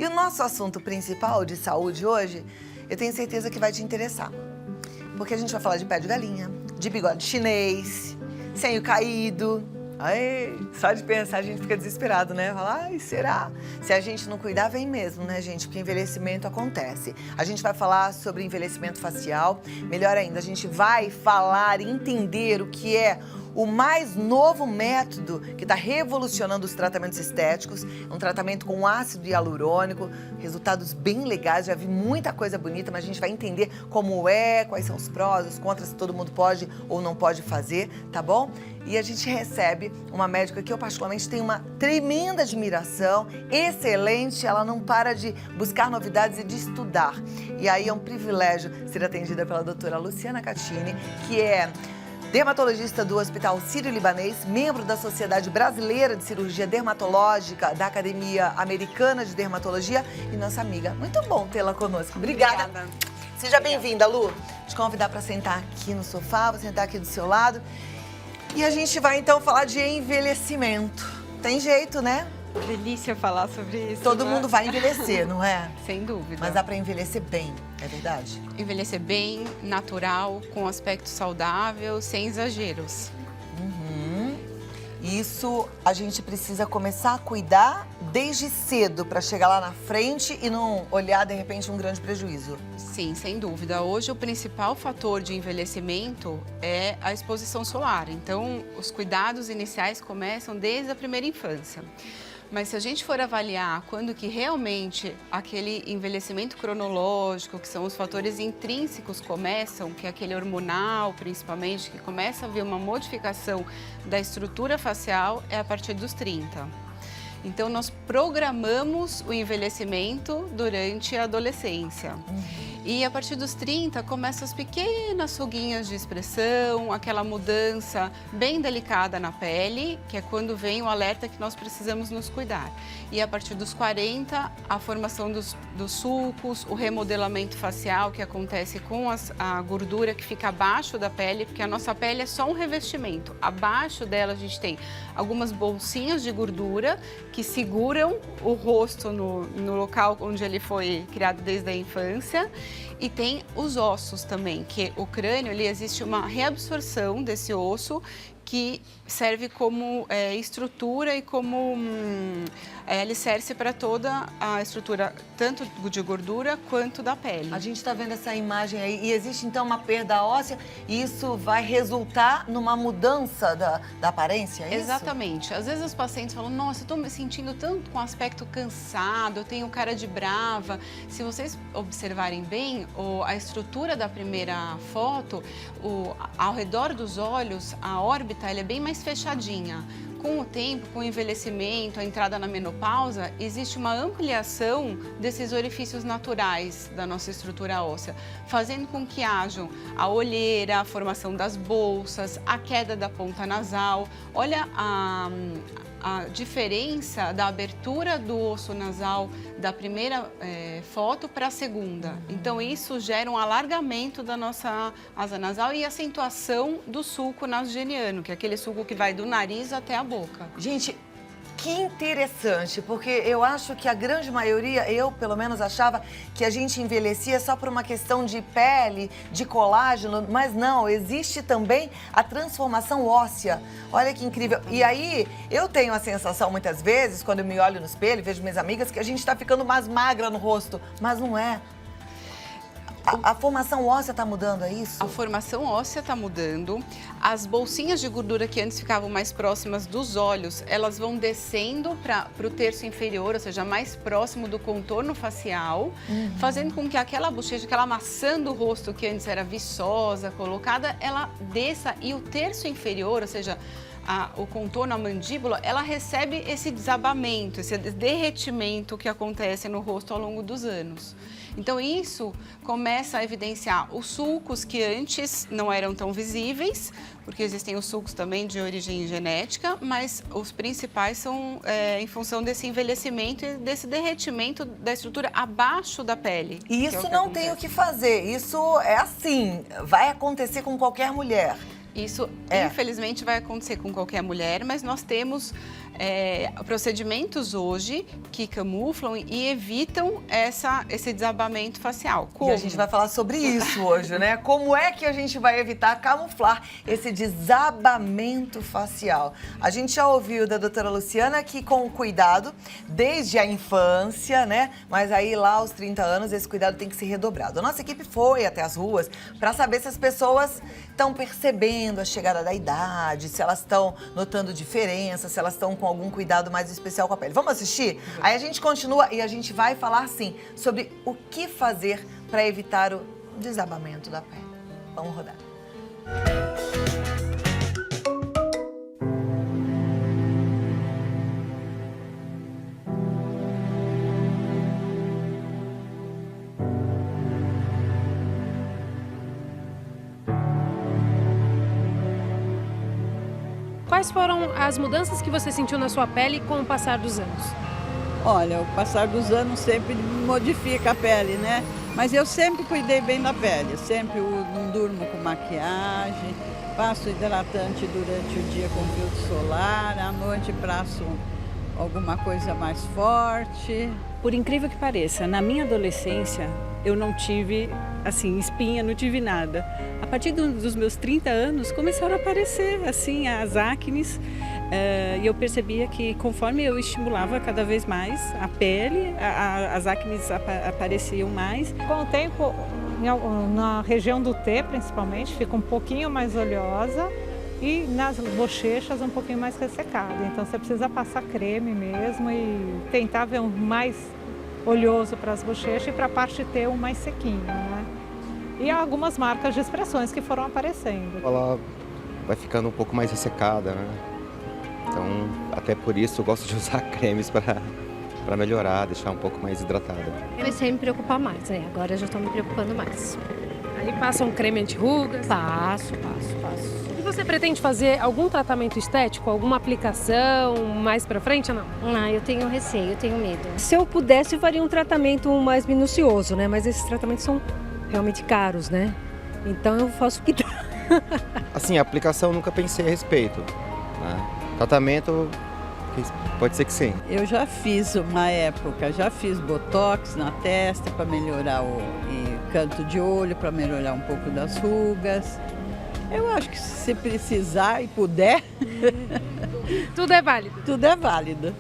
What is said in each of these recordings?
o nosso assunto principal de saúde hoje, eu tenho certeza que vai te interessar. Porque a gente vai falar de pé de galinha, de bigode chinês, senho caído. Ai, só de pensar a gente fica desesperado, né? Fala, ai, será? Se a gente não cuidar, vem mesmo, né, gente? Porque envelhecimento acontece. A gente vai falar sobre envelhecimento facial. Melhor ainda, a gente vai falar e entender o que é o mais novo método que está revolucionando os tratamentos estéticos. Um tratamento com ácido hialurônico, resultados bem legais. Já vi muita coisa bonita, mas a gente vai entender como é, quais são os prós, os contras, se todo mundo pode ou não pode fazer, tá bom? E a gente recebe uma médica que eu particularmente tenho uma tremenda admiração, excelente, ela não para de buscar novidades e de estudar. E aí é um privilégio ser atendida pela doutora Luciana Catini, que é dermatologista do Hospital Sírio-Libanês, membro da Sociedade Brasileira de Cirurgia Dermatológica, da Academia Americana de Dermatologia e nossa amiga. Muito bom tê-la conosco. Obrigada. Seja bem-vinda, Lu. Vou te convidar para sentar aqui no sofá, vou sentar aqui do seu lado. E a gente vai, então, falar de envelhecimento. Tem jeito, né? Delícia falar sobre isso. Todo mundo vai envelhecer, não é? Sem dúvida. Mas dá para envelhecer bem, é verdade? Envelhecer bem, natural, com aspecto saudável, sem exageros. Isso a gente precisa começar a cuidar desde cedo para chegar lá na frente e não olhar, de repente, um grande prejuízo. Sim, sem dúvida. Hoje o principal fator de envelhecimento é a exposição solar. Então, os cuidados iniciais começam desde a primeira infância. Mas se a gente for avaliar quando que realmente aquele envelhecimento cronológico, que são os fatores intrínsecos começam, que é aquele hormonal principalmente, que começa a haver uma modificação da estrutura facial, é a partir dos 30. Então, nós programamos o envelhecimento durante a adolescência. E a partir dos 30, começam as pequenas ruguinhas de expressão, aquela mudança bem delicada na pele, que é quando vem o alerta que nós precisamos nos cuidar. E a partir dos 40, a formação dos sulcos, o remodelamento facial que acontece com a gordura que fica abaixo da pele, porque a nossa pele é só um revestimento. Abaixo dela a gente tem algumas bolsinhas de gordura que seguram o rosto no local onde ele foi criado desde a infância. E tem os ossos também, que o crânio, ali existe uma reabsorção desse osso que serve como estrutura e como alicerce para toda a estrutura, tanto de gordura quanto da pele. A gente está vendo essa imagem aí e existe então uma perda óssea e isso vai resultar numa mudança da aparência, é isso? Exatamente. Às vezes os pacientes falam, nossa, eu estou me sentindo tanto com aspecto cansado, eu tenho cara de brava. Se vocês observarem bem, a estrutura da primeira foto, ao redor dos olhos, a órbita ela é bem mais fechadinha. Com o tempo, com o envelhecimento, a entrada na menopausa, existe uma ampliação desses orifícios naturais da nossa estrutura óssea, fazendo com que hajam a olheira, a formação das bolsas, a queda da ponta nasal. Olha a diferença da abertura do osso nasal da primeira foto para a segunda. Então, isso gera um alargamento da nossa asa nasal e acentuação do sulco nasogeniano, que é aquele sulco que vai do nariz até a boca. Gente, que interessante, porque eu acho que a grande maioria, eu pelo menos achava que a gente envelhecia só por uma questão de pele, de colágeno, mas não, existe também a transformação óssea. Olha que incrível. E aí, eu tenho a sensação muitas vezes, quando eu me olho no espelho, vejo minhas amigas, que a gente está ficando mais magra no rosto, mas não é. A formação óssea está mudando, é isso? A formação óssea está mudando. As bolsinhas de gordura que antes ficavam mais próximas dos olhos, elas vão descendo para o terço inferior, ou seja, mais próximo do contorno facial, fazendo com que aquela bochecha, aquela maçã do rosto que antes era viçosa, colocada, ela desça e o terço inferior, ou seja, o contorno, a mandíbula, ela recebe esse desabamento, esse derretimento que acontece no rosto ao longo dos anos. Então, isso começa a evidenciar os sulcos que antes não eram tão visíveis, porque existem os sulcos também de origem genética, mas os principais são em função desse envelhecimento e desse derretimento da estrutura abaixo da pele. E isso não tem o que fazer, isso é assim, vai acontecer com qualquer mulher. Isso, infelizmente, vai acontecer com qualquer mulher, mas nós temos procedimentos hoje que camuflam e evitam esse desabamento facial. E a gente vai falar sobre isso hoje, né? Como é que a gente vai evitar camuflar esse desabamento facial? A gente já ouviu da doutora Luciana que com cuidado, desde a infância, né? Mas aí lá aos 30 anos, esse cuidado tem que ser redobrado. A nossa equipe foi até as ruas para saber se as pessoas estão percebendo a chegada da idade, se elas estão notando diferença, se elas estão com algum cuidado mais especial com a pele. Vamos assistir? Aí a gente continua e a gente vai falar, sim, sobre o que fazer para evitar o desabamento da pele. Vamos rodar. Quais foram as mudanças que você sentiu na sua pele com o passar dos anos? Olha, o passar dos anos sempre modifica a pele, né? Mas eu sempre cuidei bem da pele, sempre não durmo com maquiagem, passo hidratante durante o dia com filtro solar, à noite passo alguma coisa mais forte. Por incrível que pareça, na minha adolescência eu não tive, assim, espinha, não tive nada. A partir dos meus 30 anos começaram a aparecer, assim, as acnes. E eu percebia que conforme eu estimulava cada vez mais a pele, as acnes apareciam mais. Com o tempo, na região do T, principalmente, fica um pouquinho mais oleosa e nas bochechas um pouquinho mais ressecada. Então você precisa passar creme mesmo e tentar ver um mais oleoso para as bochechas e para a parte T um mais sequinho, né? E algumas marcas de expressões que foram aparecendo. Ela vai ficando um pouco mais ressecada, né? Então, até por isso eu gosto de usar cremes para melhorar, deixar um pouco mais hidratada. Comecei a me preocupar mais, né? Agora eu já estou me preocupando mais. Aí passa um creme anti-rugas? Passo. E você pretende fazer algum tratamento estético, alguma aplicação mais pra frente ou não? Ah, eu tenho receio, eu tenho medo. Se eu pudesse, eu faria um tratamento mais minucioso, né? Mas esses tratamentos são realmente caros, né? Então eu faço o que dá. Assim, a aplicação eu nunca pensei a respeito, né? Tratamento, pode ser que sim. Eu já fiz uma época, já fiz botox na testa para melhorar o canto de olho, para melhorar um pouco das rugas. Eu acho que se precisar e puder, Tudo é válido. tudo é válido.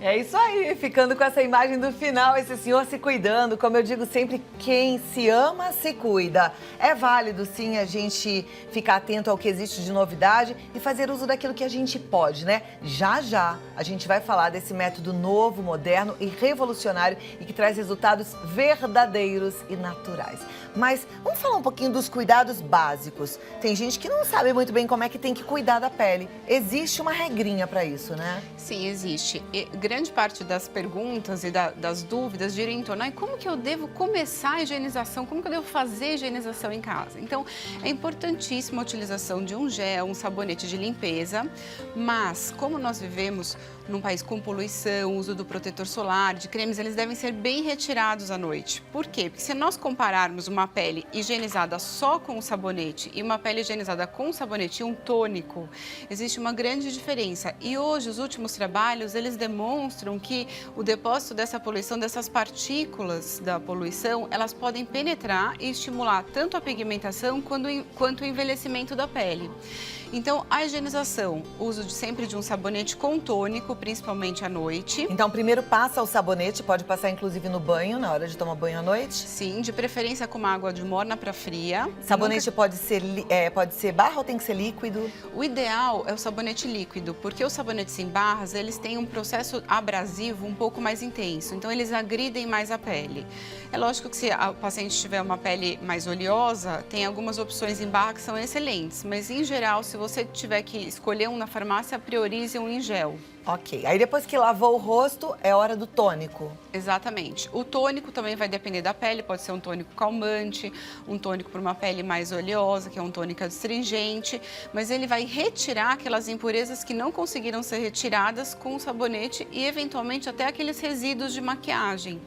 É isso aí, ficando com essa imagem do final, esse senhor se cuidando. Como eu digo sempre, quem se ama, se cuida. É válido, sim, a gente ficar atento ao que existe de novidade e fazer uso daquilo que a gente pode, né? Já já a gente vai falar desse método novo, moderno e revolucionário e que traz resultados verdadeiros e naturais. Mas vamos falar um pouquinho dos cuidados básicos. Tem gente que não sabe muito bem como é que tem que cuidar da pele. Existe uma regrinha para isso, né? Sim, existe. E grande parte das perguntas e das dúvidas giram em torno de como que eu devo começar a higienização, como que eu devo fazer a higienização em casa. Então, é importantíssima a utilização de um gel, um sabonete de limpeza, mas como nós vivemos num país com poluição, uso do protetor solar, de cremes, eles devem ser bem retirados à noite. Por quê? Porque se nós compararmos uma pele higienizada só com o sabonete e uma pele higienizada com o sabonete e um tônico, existe uma grande diferença. E hoje, os últimos trabalhos, eles demonstram que o depósito dessa poluição, dessas partículas da poluição, elas podem penetrar e estimular tanto a pigmentação quanto o envelhecimento da pele. Então, a higienização, uso sempre de um sabonete com tônico, principalmente à noite. Então, primeiro passa o sabonete, pode passar inclusive no banho, na hora de tomar banho à noite? Sim, de preferência com uma água de morna para fria. Sabonete pode ser barra ou tem que ser líquido? O ideal é o sabonete líquido, porque os sabonetes em barras, eles têm um processo abrasivo um pouco mais intenso, então eles agridem mais a pele. É lógico que se a paciente tiver uma pele mais oleosa, tem algumas opções em barra que são excelentes, mas em geral, se você tiver que escolher um na farmácia, priorize um em gel. Ok. Aí depois que lavou o rosto, é hora do tônico. Exatamente. O tônico também vai depender da pele, pode ser um tônico calmante, um tônico para uma pele mais oleosa, que é um tônico astringente, mas ele vai retirar aquelas impurezas que não conseguiram ser retiradas com o sabonete e, eventualmente, até aqueles resíduos de maquiagem.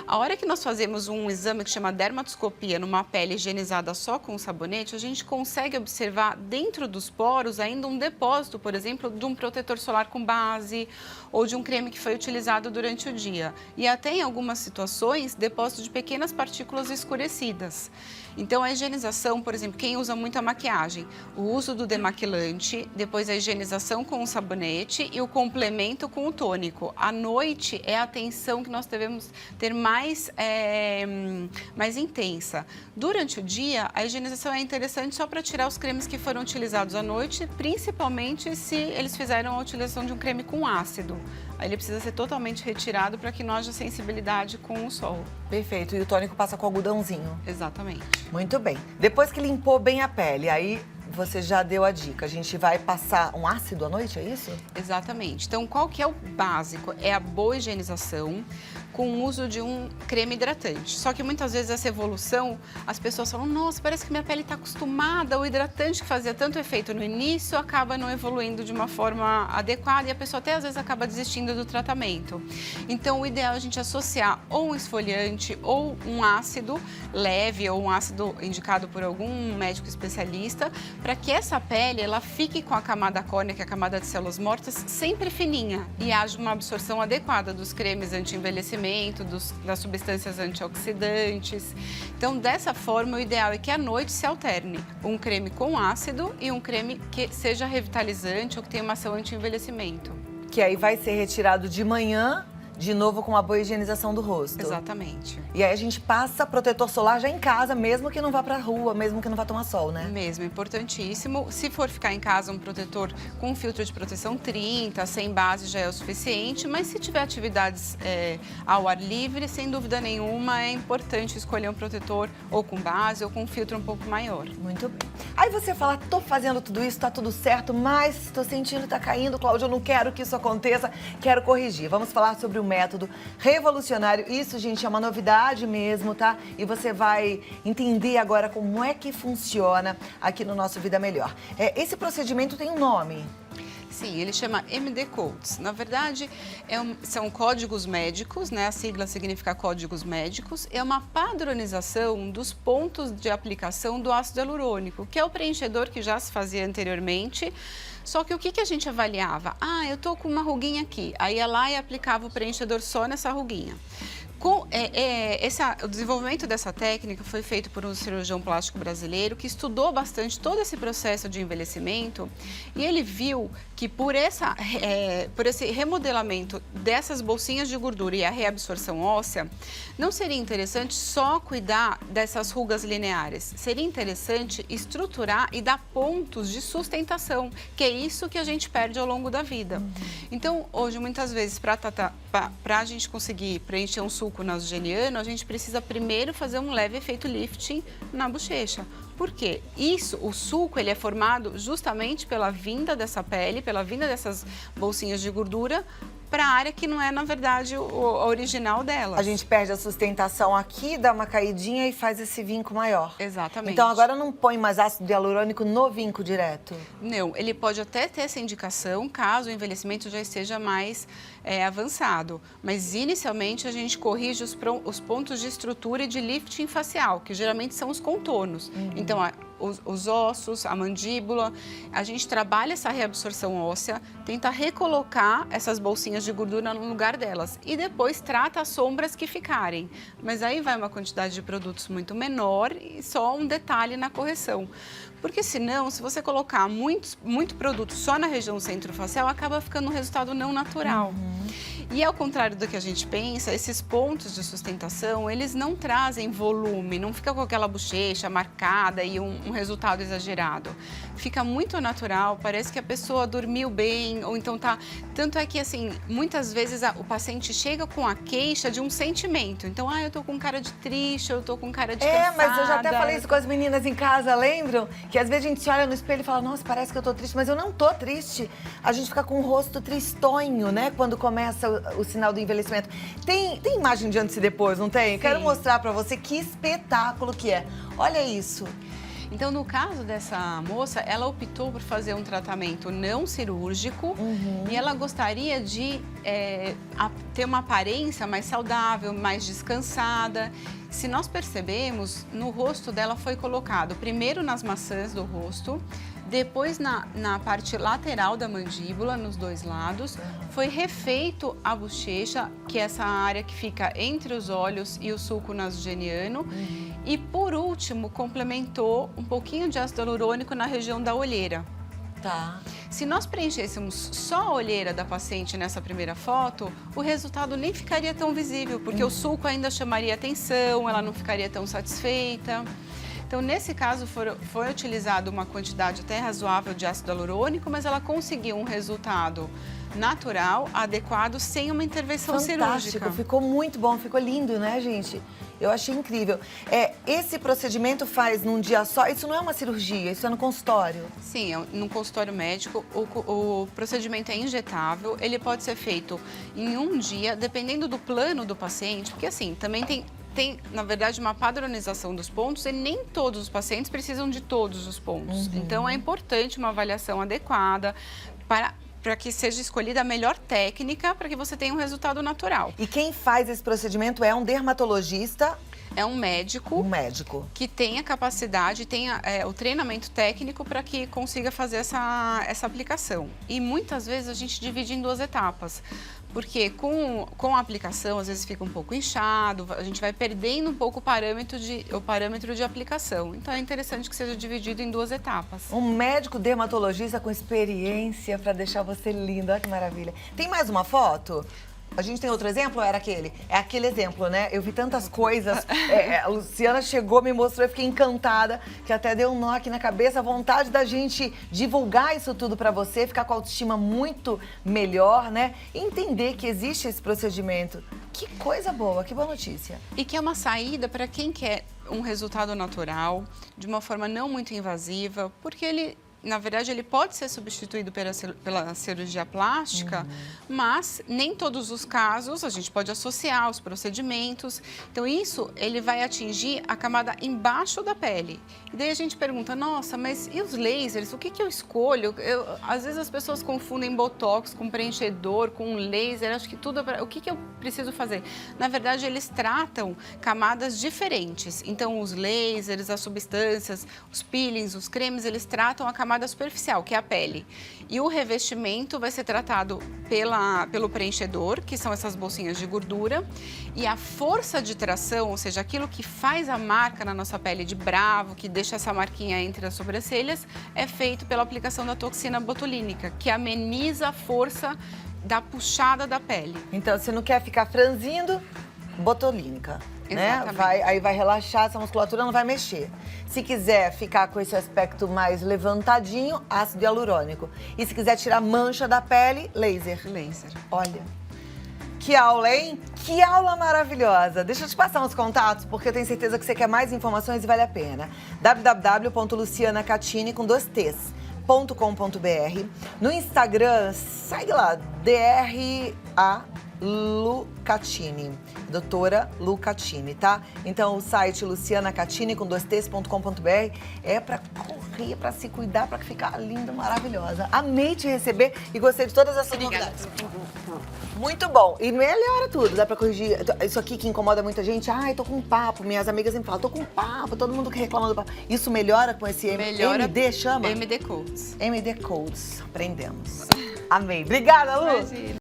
A hora que nós fazemos um exame que chama dermatoscopia numa pele higienizada só com o sabonete, a gente consegue observar dentro dos poros ainda um depósito, por exemplo, de um protetor solar com base ou de um creme que foi utilizado durante o dia. E até em algumas situações, depósito de pequenas partículas escurecidas. Então, a higienização, por exemplo, quem usa muita maquiagem, o uso do demaquilante, depois a higienização com o sabonete e o complemento com o tônico. À noite é a atenção que nós devemos ter mais intensa. Durante o dia, a higienização é interessante só para tirar os cremes que foram utilizados à noite, principalmente se eles fizeram a utilização de um creme com ácido. Aí ele precisa ser totalmente retirado para que não haja sensibilidade com o sol. Perfeito. E o tônico passa com algodãozinho. Exatamente. Muito bem. Depois que limpou bem a pele, aí você já deu a dica. A gente vai passar um ácido à noite, é isso? Exatamente. Então, qual que é o básico? É a boa higienização com o uso de um creme hidratante. Só que muitas vezes essa evolução, as pessoas falam, nossa, parece que minha pele está acostumada, o hidratante que fazia tanto efeito no início acaba não evoluindo de uma forma adequada e a pessoa até às vezes acaba desistindo do tratamento. Então, o ideal é a gente associar ou um esfoliante ou um ácido leve ou um ácido indicado por algum médico especialista para que essa pele ela fique com a camada córnea, que é a camada de células mortas, sempre fininha e haja uma absorção adequada dos cremes anti-envelhecimento, das substâncias antioxidantes. Então, dessa forma, o ideal é que à noite se alterne um creme com ácido e um creme que seja revitalizante ou que tenha uma ação anti-envelhecimento. Que aí vai ser retirado de manhã, de novo com uma boa higienização do rosto. Exatamente. E aí a gente passa protetor solar já em casa, mesmo que não vá pra rua, mesmo que não vá tomar sol, né? Mesmo, importantíssimo. Se for ficar em casa, um protetor com filtro de proteção 30, sem base já é o suficiente, mas se tiver atividades ao ar livre, sem dúvida nenhuma, é importante escolher um protetor ou com base ou com um filtro um pouco maior. Muito bem. Aí você fala, tô fazendo tudo isso, tá tudo certo, mas tô sentindo que tá caindo, Cláudia, eu não quero que isso aconteça, quero corrigir. Vamos falar sobre o método revolucionário. Isso, gente, é uma novidade mesmo, tá? E você vai entender agora como é que funciona aqui no nosso Vida Melhor. Esse procedimento tem um nome. Sim, ele chama MD Codes. Na verdade, são códigos médicos, né? A sigla significa códigos médicos. É uma padronização dos pontos de aplicação do ácido hialurônico, que é o preenchedor que já se fazia anteriormente. Só que o que a gente avaliava? Ah, eu tô com uma ruguinha aqui. Aí ia lá e aplicava o preenchedor só nessa ruguinha. O desenvolvimento dessa técnica foi feito por um cirurgião plástico brasileiro que estudou bastante todo esse processo de envelhecimento e ele viu que por esse remodelamento dessas bolsinhas de gordura e a reabsorção óssea, não seria interessante só cuidar dessas rugas lineares. Seria interessante estruturar e dar pontos de sustentação, que é isso que a gente perde ao longo da vida. Então, hoje, muitas vezes, para a gente conseguir preencher um sulco nasogeniano, a gente precisa primeiro fazer um leve efeito lifting na bochecha. Por quê? O sulco, ele é formado justamente pela vinda dessa pele, pela vinda dessas bolsinhas de gordura para a área que não é, na verdade, a original dela. A gente perde a sustentação aqui, dá uma caidinha e faz esse vinco maior. Exatamente. Então, agora não põe mais ácido hialurônico no vinco direto? Não, ele pode até ter essa indicação, caso o envelhecimento já esteja mais avançado. Mas, inicialmente, a gente corrige os pontos de estrutura e de lifting facial, que geralmente são os contornos. Então, os ossos, a mandíbula, a gente trabalha essa reabsorção óssea, tenta recolocar essas bolsinhas de gordura no lugar delas e depois trata as sombras que ficarem. Mas aí vai uma quantidade de produtos muito menor e só um detalhe na correção. Porque senão, se você colocar muito produto só na região centrofacial, acaba ficando um resultado não natural. E ao contrário do que a gente pensa, esses pontos de sustentação, eles não trazem volume, não fica com aquela bochecha marcada e um resultado exagerado. Fica muito natural, parece que a pessoa dormiu bem, ou então tá... Tanto é que, assim, muitas vezes o paciente chega com a queixa de um sentimento. Então, eu tô com cara de triste, eu tô com cara de cansada. Mas eu já até falei isso com as meninas em casa, lembram? Que às vezes a gente se olha no espelho e fala, nossa, parece que eu tô triste, mas eu não tô triste. A gente fica com o rosto tristonho, né? Quando começa o sinal do envelhecimento. Tem imagem de antes e depois, não tem? Sim. Quero mostrar pra você que espetáculo que é. Olha isso. Então, no caso dessa moça, ela optou por fazer um tratamento não cirúrgico e ela gostaria de ter uma aparência mais saudável, mais descansada. Se nós percebemos, no rosto dela foi colocado primeiro nas maçãs do rosto, depois na parte lateral da mandíbula, nos dois lados, foi refeito a bochecha, que é essa área que fica entre os olhos e o sulco nasogeniano, e por último complementou um pouquinho de ácido hialurônico na região da olheira. Tá. Se nós preenchêssemos só a olheira da paciente nessa primeira foto, o resultado nem ficaria tão visível, porque o sulco ainda chamaria atenção, ela não ficaria tão satisfeita. Então, nesse caso, foi utilizado uma quantidade até razoável de ácido hialurônico, mas ela conseguiu um resultado natural, adequado, sem uma intervenção cirúrgica. Ficou muito bom, ficou lindo, né, gente? Eu achei incrível. Esse procedimento faz num dia só? Isso não é uma cirurgia, isso é no consultório? Sim, no consultório médico. O procedimento é injetável, ele pode ser feito em um dia, dependendo do plano do paciente, porque assim, também tem, na verdade, uma padronização dos pontos e nem todos os pacientes precisam de todos os pontos. Então, é importante uma avaliação adequada para que seja escolhida a melhor técnica para que você tenha um resultado natural. E quem faz esse procedimento é um dermatologista? É um médico. Um médico. Que tem a capacidade, tem o treinamento técnico para que consiga fazer essa aplicação. E muitas vezes a gente divide em 2 etapas. Porque com a aplicação, às vezes fica um pouco inchado, a gente vai perdendo um pouco o parâmetro de aplicação. Então, é interessante que seja dividido em 2 etapas. Um médico dermatologista com experiência para deixar você linda. Olha que maravilha. Tem mais uma foto? A gente tem outro exemplo ou era aquele? É aquele exemplo, né? Eu vi tantas coisas. A Luciana chegou, me mostrou, eu fiquei encantada, que até deu um nó aqui na cabeça. A vontade da gente divulgar isso tudo pra você, ficar com a autoestima muito melhor, né? E entender que existe esse procedimento. Que coisa boa, que boa notícia. E que é uma saída para quem quer um resultado natural, de uma forma não muito invasiva, porque na verdade, ele pode ser substituído pela cirurgia plástica, mas nem todos os casos a gente pode associar os procedimentos. Então, isso ele vai atingir a camada embaixo da pele. E daí a gente pergunta, nossa, mas e os lasers? O que eu escolho? Às vezes as pessoas confundem botox com preenchedor, com laser. Acho que tudo o que eu preciso fazer? Na verdade, eles tratam camadas diferentes. Então, os lasers, as substâncias, os peelings, os cremes, eles tratam a camada superficial, que é a pele. E o revestimento vai ser tratado pelo preenchedor, que são essas bolsinhas de gordura. E a força de tração, ou seja, aquilo que faz a marca na nossa pele de bravo, que deixa essa marquinha entre as sobrancelhas, é feito pela aplicação da toxina botulínica, que ameniza a força da puxada da pele. Então, se não quer ficar franzindo, botulínica. Né? Exatamente. Aí vai relaxar, essa musculatura não vai mexer. Se quiser ficar com esse aspecto mais levantadinho, ácido hialurônico. E se quiser tirar mancha da pele, laser. Laser. Olha, que aula, hein? Que aula maravilhosa. Deixa eu te passar uns contatos, porque eu tenho certeza que você quer mais informações e vale a pena. www.lucianacatini, com 2 T's. .com.br. No Instagram, segue lá, DRA Lucatini, doutora Lucatini, tá? Então o site lucianacatini com 2ts.com.br é pra correr, pra se cuidar, pra ficar linda, maravilhosa. Amei te receber e gostei de todas essas novidades. Muito bom. E melhora tudo, dá pra corrigir. Isso aqui que incomoda muita gente, tô com um papo, minhas amigas sempre falam, tô com um papo, todo mundo que reclama do papo. Isso melhora com esse MD, chama? MD Codes. MD Codes, aprendemos. Amei. Obrigada, Lu. Imagina.